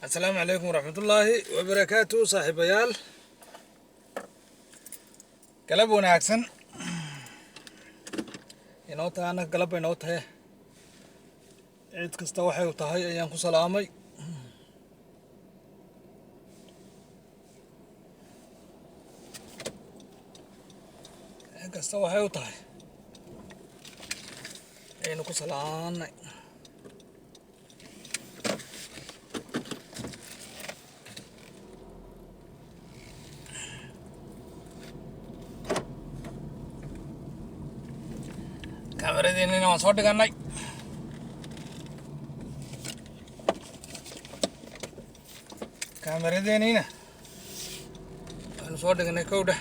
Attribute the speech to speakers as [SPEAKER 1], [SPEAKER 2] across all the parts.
[SPEAKER 1] السلام عليكم ورحمة الله وبركاته صاحبيال قلب وناكسن inoo tahay annaga galab bay noo tahay cid kasta waxay u tahay ayaan ku salaamay cid kasta waxay u tahay aynu ku salaamnay kaameradeennina waan soo dhigannay kaameradeennina waanu soo dhigannay kowdha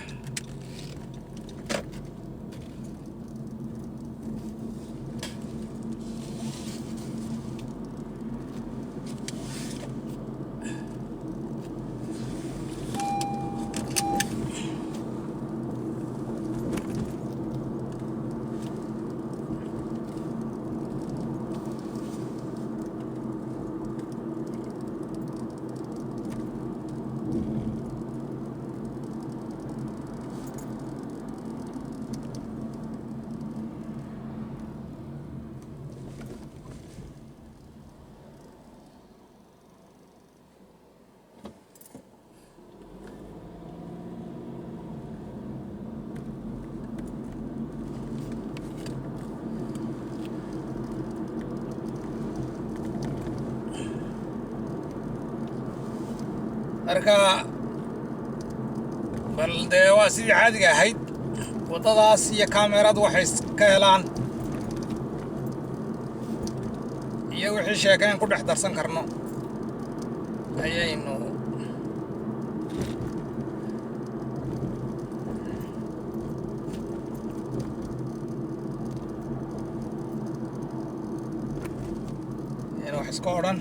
[SPEAKER 1] marka bal dee waa sidii caadiga ahayd waddadaas iyo kaamerad waxay ka helaan iyo wixii sheekeen ku dhex darsan karno ayaynu wax iska odhan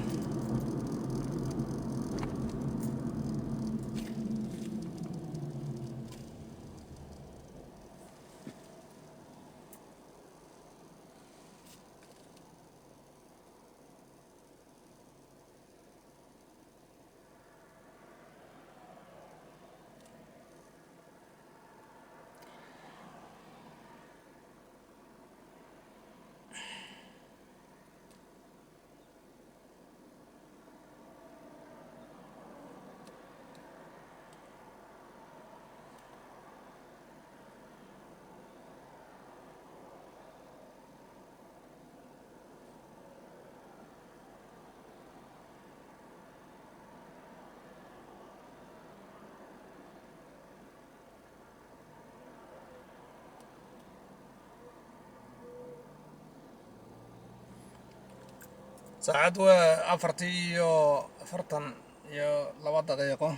[SPEAKER 1] saacad waa 4:42 daqiiqo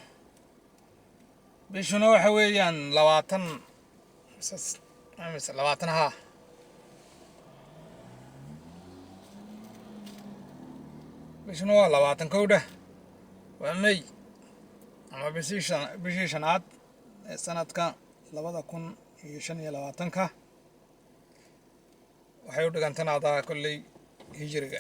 [SPEAKER 1] bishuna waxa weeyaan 20 ha bishuna waa 20 kowdha waa May ama bishii shanaad ee sanadka 2025 waxay u dhigantanaada kolley hijriga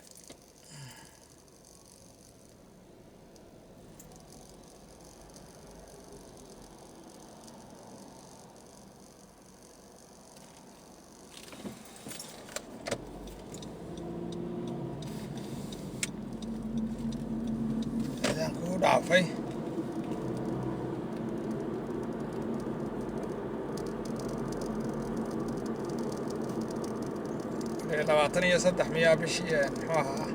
[SPEAKER 1] dhaafay labaatan iyo saddex miyaa bishii muxuu ahaa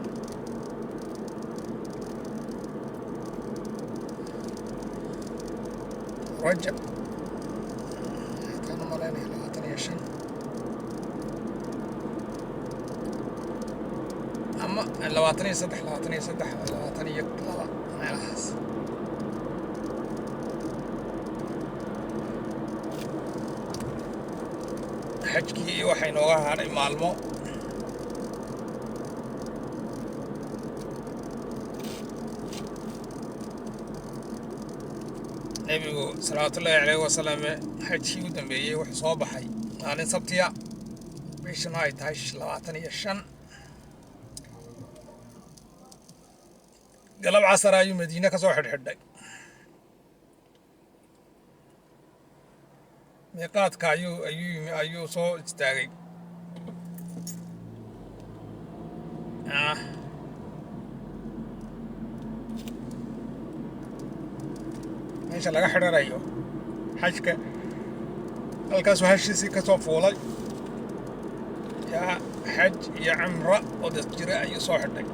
[SPEAKER 1] rajab kan malaynaya 25 ama 23 meelahaas xajkii waxay nooga hadhay maalmo nebigu salawaatullaahi calayhi wasalam xajkii u dambeeyey wuxuu soo baxay maalin sabtiya bishuna ay tahay 25 galab casar ayuu madiine ka soo xidhxidhay miiqaadka ayuu soo istaagay meesha laga xidhanayo xajka halkaasuu hashiisii ka soo fuulay yaa xaj iyo cimro oo dad jira ayuu soo xidhay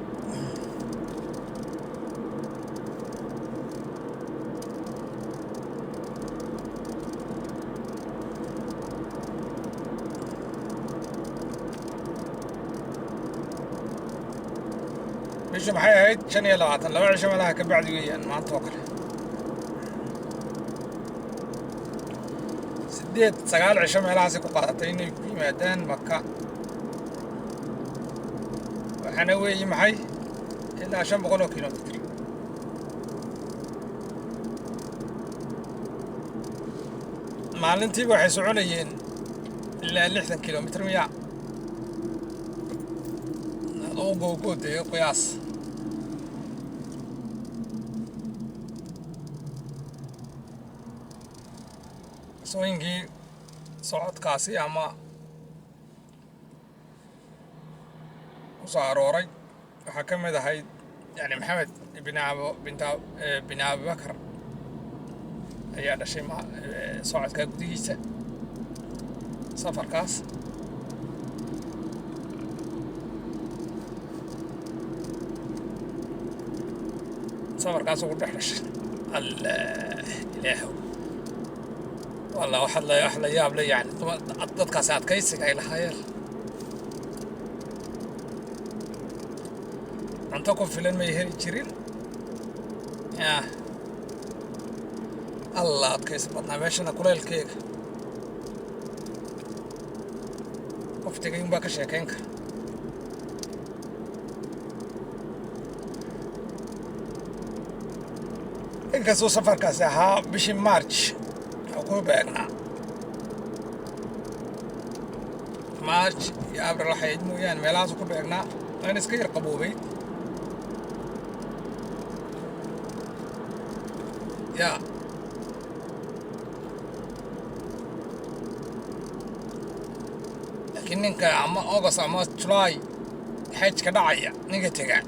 [SPEAKER 1] bishu maxay ahayd 25 laba cisho meelaha ka bacdi weeyaan maanta oo kale 8 9 cisho meelahaasi ku qaadatay inay ku yimaadaan maka waxaana weeye maxay ilaa 500 kilomitir maalintiiba waxay soconayeen ilaa 60 kilomitir miya adoo googoodeeyo qiyaas sooyinkii socodkaasi ama ku soo arooray waxaa ka mid ahayd yani maxamed bin abibakar ayaa dhashay socodka gudihiisa safarkaas ugu dhex dhashay allah ilaahow والله واحد لا ياب لي يعني dadka adkaysiga ay lahaayeen cunto ku filan ma heli jirin allah adkaysi badnaa meeshana kuleelkeega qoftiga in baa ka sheekayn kara inkastoo safarkaasi ahaa bishii march ku beegnaa march iyo abril waxayd mooyaan meelahaasu ku beegnaa waan iska yar qaboobayd yaa laakiin ninka ama august ama july xajka dhacaya ninka tega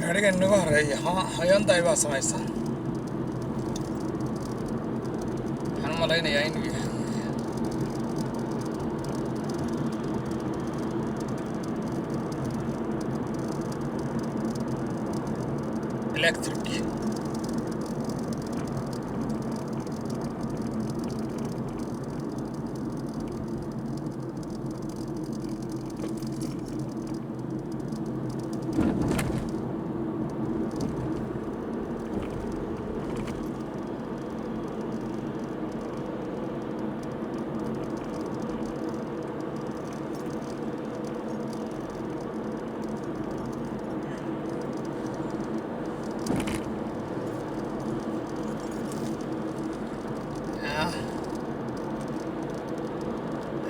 [SPEAKER 1] gaadhiga inaga horeeya Hyundai baa samaysa. Waxaan u malaynayaa inuu yahay electric.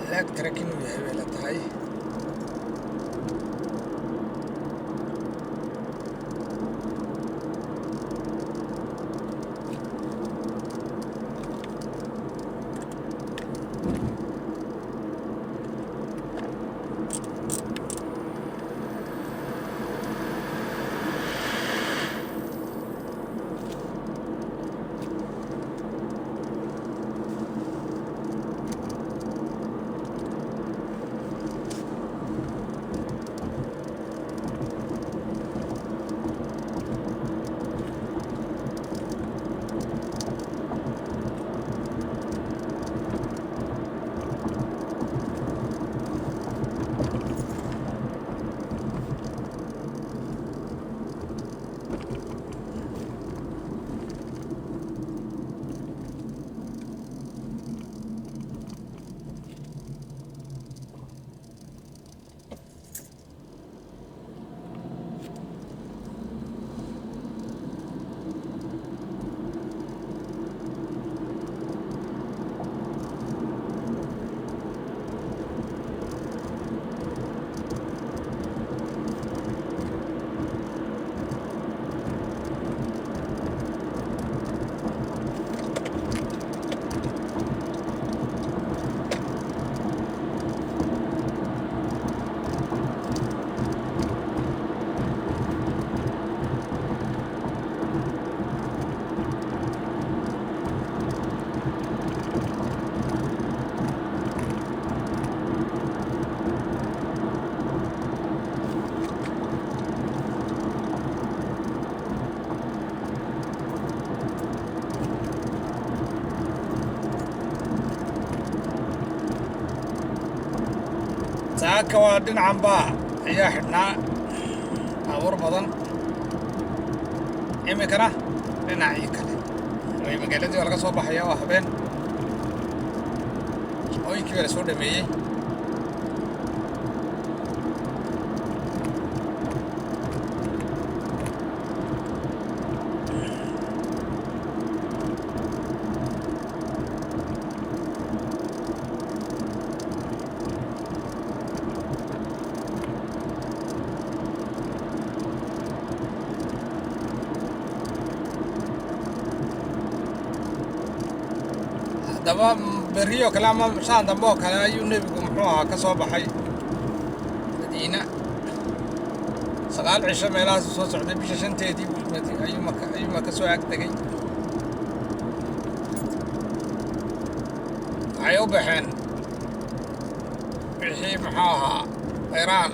[SPEAKER 1] electric inuu yahay bay la tahay. saaka waa dhinacan baa ayaa xidhnaa baabuur badan. iminkana dhinacii kale way magaaladii waa laga soo baxaya. waa habeen shaqooyinkii baa la soo dhameeyey. daba beriyo kale ama saan dambe oo kale ayuu nebigu muxuu ahaa ka soo baxay Madiina. 9 cisho meelahaas soo socday. bisha 5teedii ayuu ka soo ag tegay. waxay u baxeen wixii muxuu ahaa Iiraan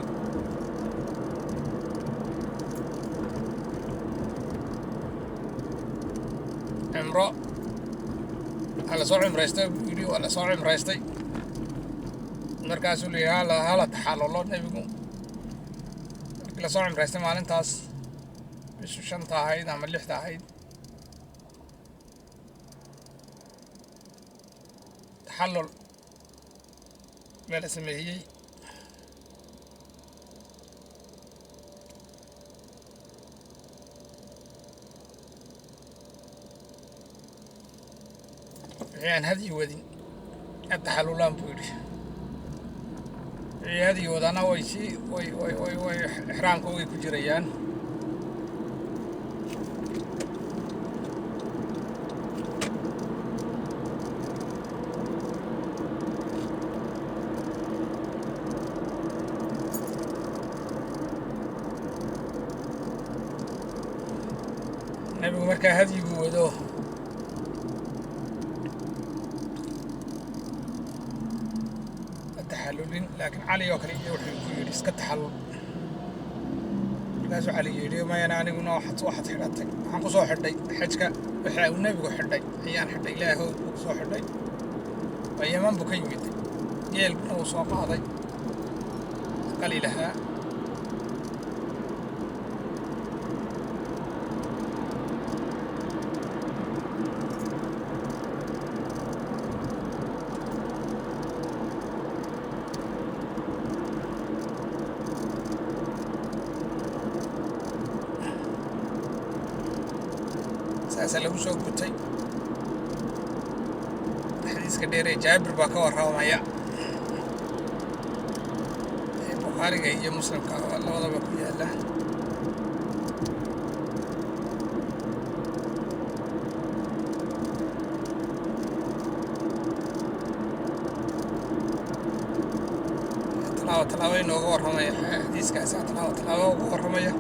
[SPEAKER 1] cimro. la soo cimraystay yidhi waa la soo cimraystay. markaasuu leeyahay hala taxallulo nebigu markii la soo cimraystay maalintaas bishu 5 ahayd ama 6 ahayd. taxallul baa la sameeyey. aan hadii wadin taxallulaan buu yidhi. hadii wadana way ixraamka way ku jirayaan. nebigu markaa hadyigu wado taxallulin, laakiin cali oo kale iyo wuxuu ku yidhi iska taxallul. markaasuu cali yidhi mayana aniguna waxaad xidhatay, waxaan ku soo xidhay xajka waxa uu nebigu xidhay ayaan xidhay, ilaahow buu ku soo xidhay. waa yaman buu ka yimid, geelkuna uu soo qaaday qali lahaa. saasaa lagu soo gutay. xadiiska dheeree jaabir baa ka warramaya, bukhaariga iyo muslimka labadaba ku yaala. tallaabo inooga warramaya xadiiskaasi, tallaabo uga warramaya.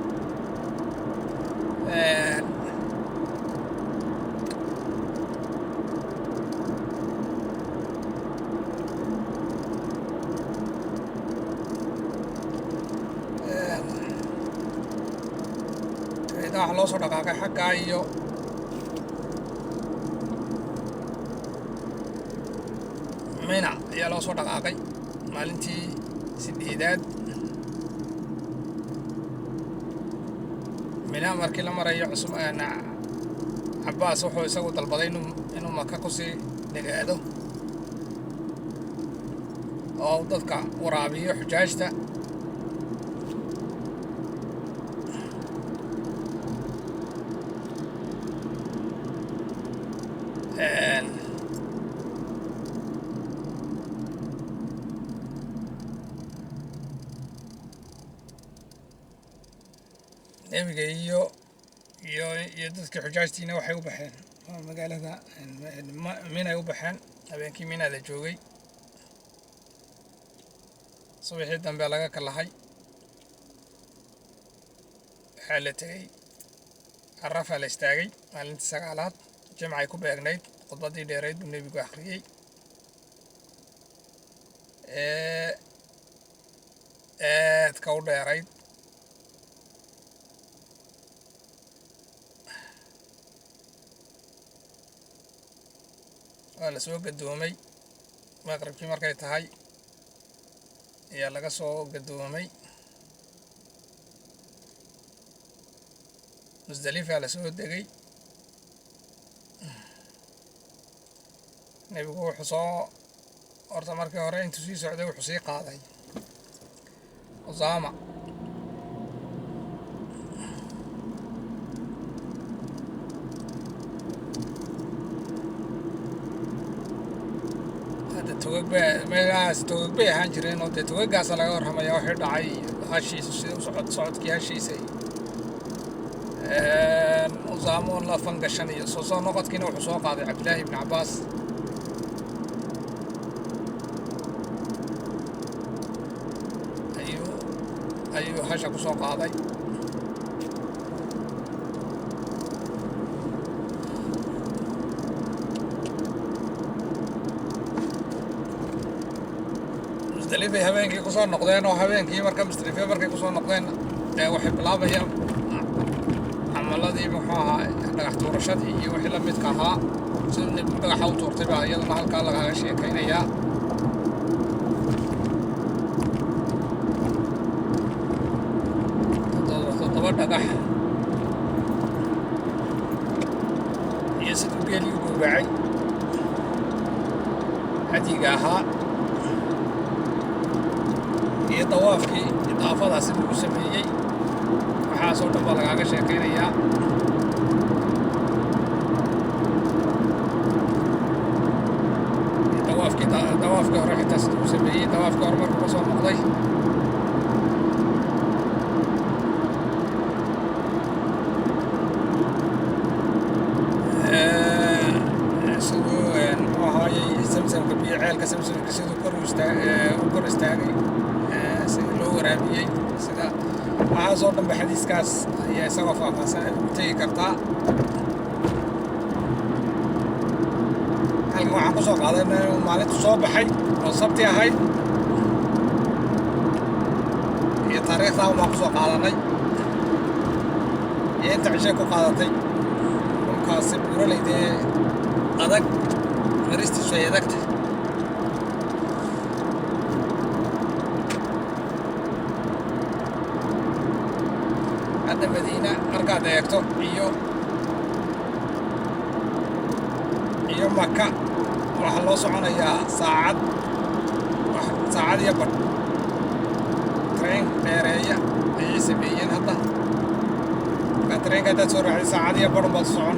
[SPEAKER 1] waxaa loo soo dhaqaaqay xaggaa iyo mina ayaa loo soo dhaqaaqay maalintii 8aad. mina markii la marayo Cabbaas wuxuu isagu dalbaday inuu Maka kusii nagaado oo dadka waraabiyo xujaajta. nebiga iyo dadkii xujaajtiina waxay u baxeen magaalada minay u baxeen. habeenkii mina la joogay, subaxii dambe laga kalahay, waxaa la tegey Carafaa la istaagay maalintii 9aad, jimcay ku beegnayd. khudbaddii dheerayd buu nebigu akhriyey. aadka u dheerayd. waa la soo gadoomay. maqribkii markay tahay ayaa laga soo gadoomay. musdalifaa la soo degay. nebigu wuxuu soo horta markii hore intuu sii socday wuxuu sii qaaday Usaama. hadda meelahaas togag bay ahaan jireen oo dee togaggaasa laga warramaya wixii dhacay, hashiisa sida socodkii hashiisa. Usaamo la fangashan iyo soo noqodkiina wuxuu soo qaaday Cabdillaahi ibn Cabbaas. ayuu hasha ku soo qaaday. musdalifay habeenkii ku soo noqdeen, oo habeenkii musdalifay markay ku soo noqdeen waxay bilaabayaan camaladii muxuu ahaa dhagax tuurashadii iyo wixii la midka ahaa. sida nebigu dhagaxa u tuurtay baa iyadana halkaa lagaga sheekaynayaa. dhagax iyo siduu geelii u gowracay hadyiga ahaa, iyo dawaafkii idaafadaasi lagu sameeyey. waxaasoo dhan baa lagaaga sheekaynayaa. dawaafkii hore xitaa siduu u sameeyey. dawaafkii hore markuu ka soo noqday samsamka biyo ceelka samsamka siduu kor istaagay, sidii loo waraabiyey, sida waxaasoo dhanba xadiiskaas ayaa isagoo faahfaahsan ay ugu tegi kartaa. halkan waxaan ku soo qaadanay inuu maalintu soo baxay oo sabti ahayd iyo taariikhdaa baan ku soo qaadanay iyo inta cishay ku qaadatay. dhulkaasi buuraleydee adag maristiisu ay adag tahay. hadda madiina markaad eegto iyo maka waxaa loo soconayaa saacad iyo badh. tareen dheereeya ayay sameeyeen hadda. markaa tareenka haddaad soo raacday saacad iyo badh unbaad socon.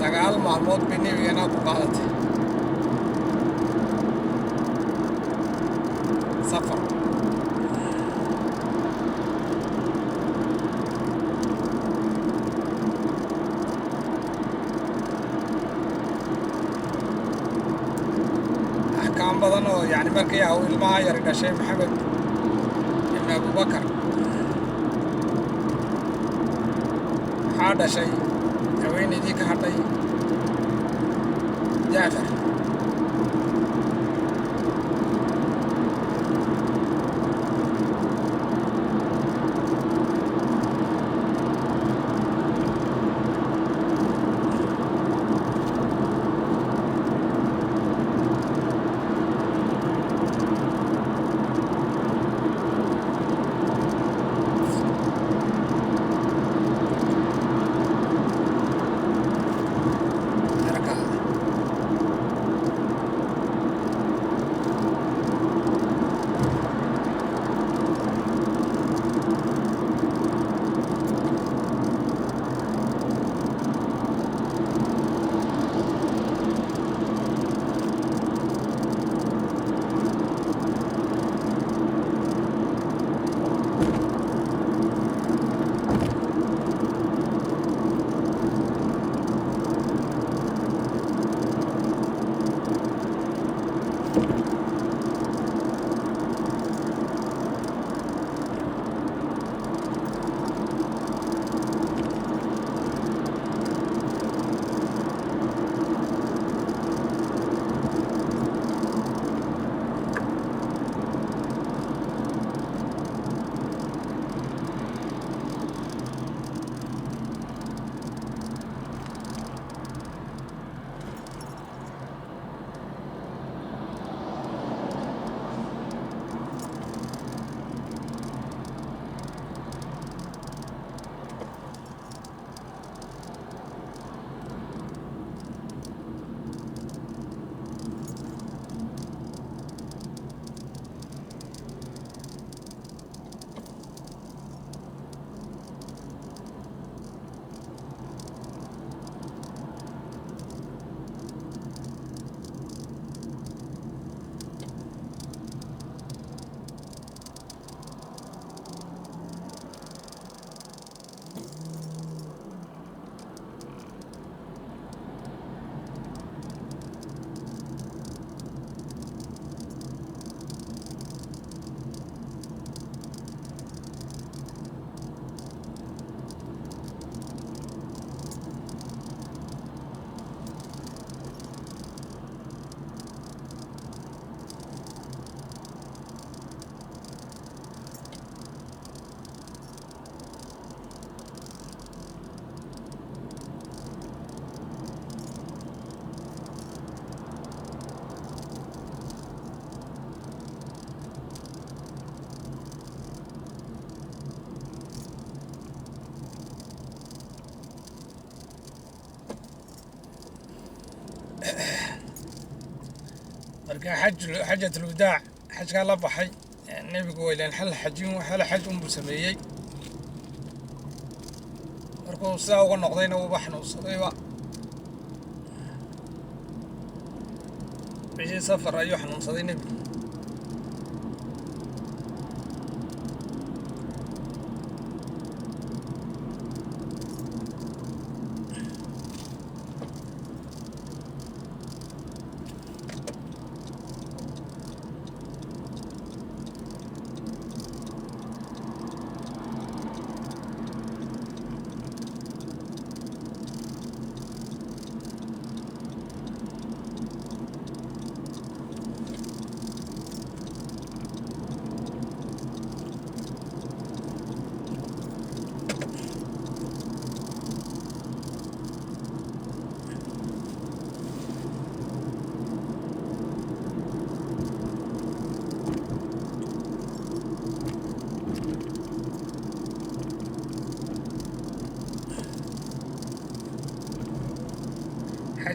[SPEAKER 1] 9 maalmood bay nebigeena ku qaadatay safar. axkaam badan oo yani markii ilmaha yar dhashay maxamed ibn abubakar waxaa dhashay haweenaydii ka hadhay jaafar. marka xajatul wadaac xajkaa la baxay nebigu waa ilaan hal xaj unbuu sameeyey. markuu sidaa uga noqdayna uuba xanuunsadayba. bishii safar ayuu xanuunsaday nebigu.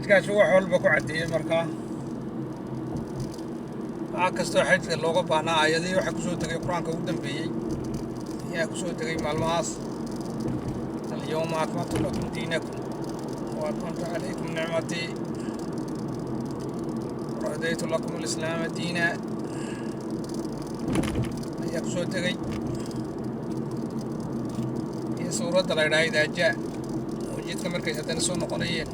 [SPEAKER 1] xajkaas wax walba ku caddeeyey markaa waxa kastoo xajka looga baahnaa aayadihii waxa kusoo degay qur-aanka ugu dambeeyey ayaa kusoo degay maalmahaas alyawma akmaltu lakum diinakum wa atmamtu calaykum nicmatii وهديت لكم الإسلام دينا ayaa kusoo degay iyo suuradda la yidhaha idaa jaa oo jidka markay haddana soo noqonayeen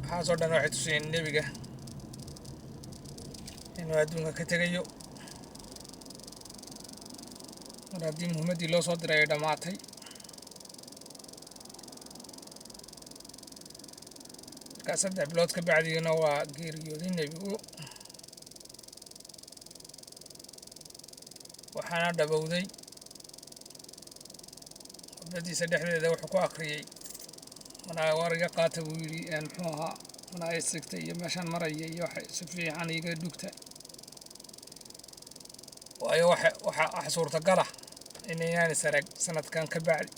[SPEAKER 1] waxaasoo dhan waxay tusiyeen nebiga inuu adduunka ka tegayo mar haddii muhimmaddii loo soo diray ay dhammaatay markaa 3 bilood ka bacdiina waa geeriyooday nebigu waxaana dhabowday khudbadiisa dhexdeeda wuxuu ku akhriyey manaa war iga qaata buu yidhi muxuu ahaa manaa isigta iyo meeshaan maraya iyo waxa si fiican iga dhugta waayo waxa suurtagala inaynaan is arag sanadkan ka bacdi